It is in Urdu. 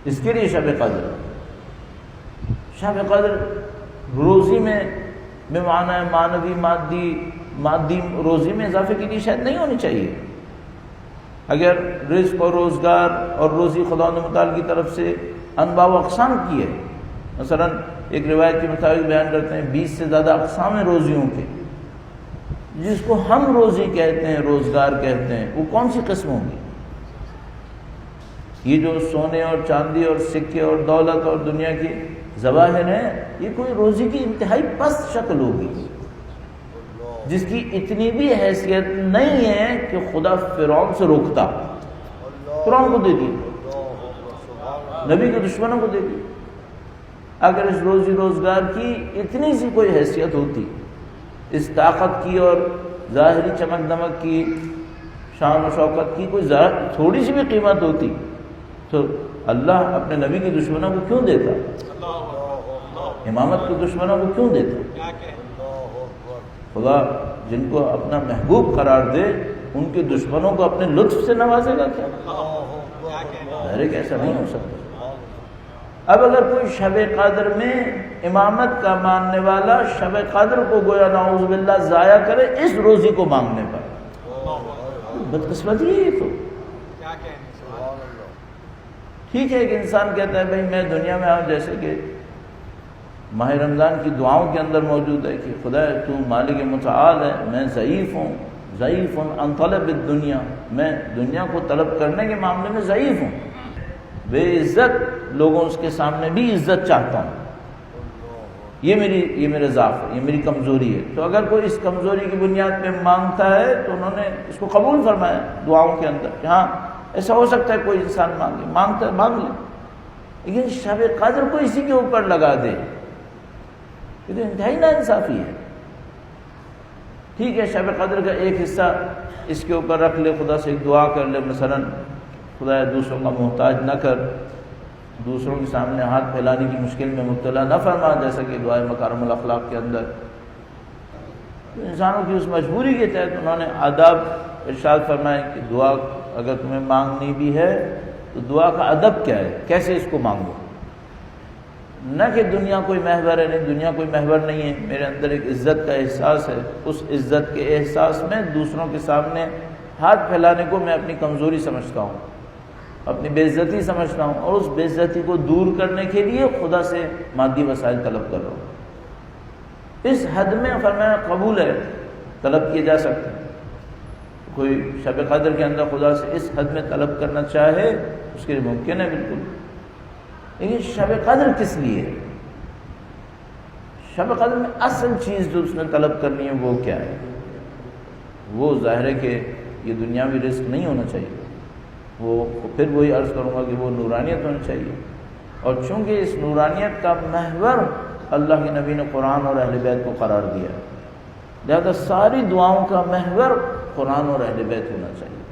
اس کے لیے شب قدر. شب قدر روزی میں بمعنی معنوی مادی روزی میں اضافے کے لیے شاید نہیں ہونی چاہیے. اگر رزق اور روزگار اور روزی خدا متعال کی طرف سے انواع و اقسام کی ہے، مثلا ایک روایت کے مطابق بیان کرتے ہیں 20 سے زیادہ اقسام ہیں روزیوں کے، جس کو ہم روزی کہتے ہیں، روزگار کہتے ہیں، وہ کون سی قسم ہوگی؟ یہ جو سونے اور چاندی اور سکے اور دولت اور دنیا کی ظواہر ہیں، یہ کوئی روزی کی انتہائی پست شکل ہوگی جس کی اتنی بھی حیثیت نہیں ہے کہ خدا فرعون سے روکتا. فرعون کو دے دی، نبی کے دشمنوں کو دے دی. اگر اس روزی روزگار کی اتنی سی کوئی حیثیت ہوتی، اس طاقت کی اور ظاہری چمک دمک کی، شان و شوکت کی کوئی تھوڑی سی بھی قیمت ہوتی، تو اللہ اپنے نبی کے دشمنوں کو کیوں دیتا؟ امامت کے دشمنوں کو کیوں دیتا؟ خدا جن کو اپنا محبوب قرار دے ان کے دشمنوں کو اپنے لطف سے نوازے گا کیا؟ ظاہر کہ ایسا نہیں ہو سکتا. اب اگر کوئی شب قدر میں امامت کا ماننے والا شب قدر کو گویا نعوذ باللہ ضائع کرے اس روزی کو مانگنے پر، بدقسمتی ہے یہ. تو ٹھیک ہے کہ انسان کہتا ہے بھئی میں دنیا میں آؤں، جیسے کہ ماہ رمضان کی دعاؤں کے اندر موجود ہے کہ خدا تو مالک متعال ہے، میں ضعیف ہوں، ضعیف عن طلب الدنیا، میں دنیا کو طلب کرنے کے معاملے میں ضعیف ہوں، بے عزت لوگوں اس کے سامنے بھی عزت چاہتا ہوں، یہ میرے ضعف ہے، یہ میری کمزوری ہے. تو اگر کوئی اس کمزوری کی بنیاد پہ مانگتا ہے تو انہوں نے اس کو قبول فرمایا دعاؤں کے اندر کہ ہاں ایسا ہو سکتا ہے کوئی انسان مانگتا ہے مانگ لے. لیکن شب قدر کو اسی کے اوپر لگا دے، یہ تو انتہائی ناانصافی ہے. ٹھیک ہے شب قدر کا ایک حصہ اس کے اوپر رکھ لے، خدا سے ایک دعا کر لے، مثلا خدا دوسروں کا محتاج نہ کر، دوسروں کے سامنے ہاتھ پھیلانے کی مشکل میں مبتلا نہ فرما، جیسا کہ دعائے مکارم الاخلاق کے اندر. انسانوں کی اس مجبوری کے تحت انہوں نے آداب ارشاد فرمائے کہ دعا اگر تمہیں مانگنی بھی ہے تو دعا کا ادب کیا ہے، کیسے اس کو مانگو. نہ کہ دنیا کوئی محور ہے، نہیں دنیا کوئی محور نہیں ہے، میرے اندر ایک عزت کا احساس ہے، اس عزت کے احساس میں دوسروں کے سامنے ہاتھ پھیلانے کو میں اپنی کمزوری سمجھتا ہوں، اپنی بے عزتی سمجھتا ہوں، اور اس بے عزتی کو دور کرنے کے لیے خدا سے مادی وسائل طلب کر رہا ہوں. اس حد میں فرمایا قبول ہے، طلب کیے جا سکتے ہیں. کوئی شب قدر کے اندر خدا سے اس حد میں طلب کرنا چاہے اس کے لیے ممکن ہے بالکل. لیکن شب قدر کس لیے؟ شب قدر میں اصل چیز جو اس نے طلب کرنی ہے وہ کیا ہے؟ وہ ظاہر ہے کہ یہ دنیاوی رزق نہیں ہونا چاہیے، وہ پھر وہی عرض کروں گا کہ وہ نورانیت ہونی چاہیے. اور چونکہ اس نورانیت کا محور اللہ کے نبی نے قرآن اور اہل بیت کو قرار دیا، لہذا ساری دعاؤں کا محور قرآن اور اہل بیت ہونا چاہیے.